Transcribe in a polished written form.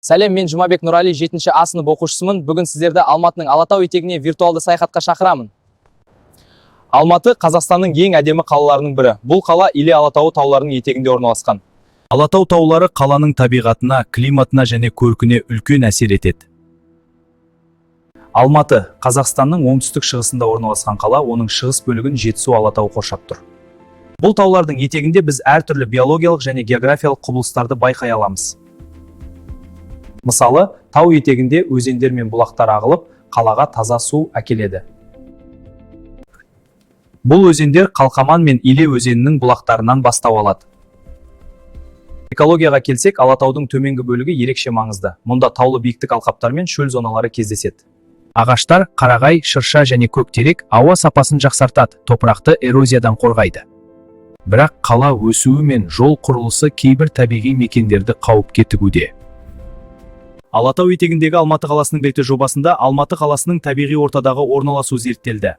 Сәлем, мен Жұмабек Нұрали 7-ші А сынып оқушысымын. Бүгін сіздерді Алматының Алатау етегіне виртуалды саяхатқа шақырамын. Алматы Қазақстанның ең әдемі қалаларының бірі. Бұл қала Иле Алатауы тауларының етегінде орналасқан. Алатау таулары қаланың табиғатына, климатына және көркіне үлкен әсер етеді. Алматы Қазақстанның оңтүстік шығысында орналасқан қала, оның шығыс бөлігін Жетісу Алатауы қоршап тұр. Бұл таулардың етегінде біз әртүрлі биологиялық және географиялық құбылыстарды байқай аламыз. Мысалы, тау етегінде өзендер мен бұлақтар ағылып, қалаға таза су әкеледі. Бұл өзендер Қалқаман мен Иле өзенінің бұлақтарынан бастау алады. Экологияға келсек, Алатаудың төменгі бөлігі ерекше маңызды. Мұнда таулы биіктік алқаптар мен шөл зоналары кездеседі. Ағаштар, қарағай, шырша және көктерек ауа сапасын жақсартады, топырақты эрозиядан қорғайды. Бірақ қала өсуі мен жол құрылысы кейбір табиғи мекендерді қауіпке тігуде. Алатау етегіндегі Алматы қаласының реті жобасында Алматы қаласының табиғи ортадағы орналасу зерттелді.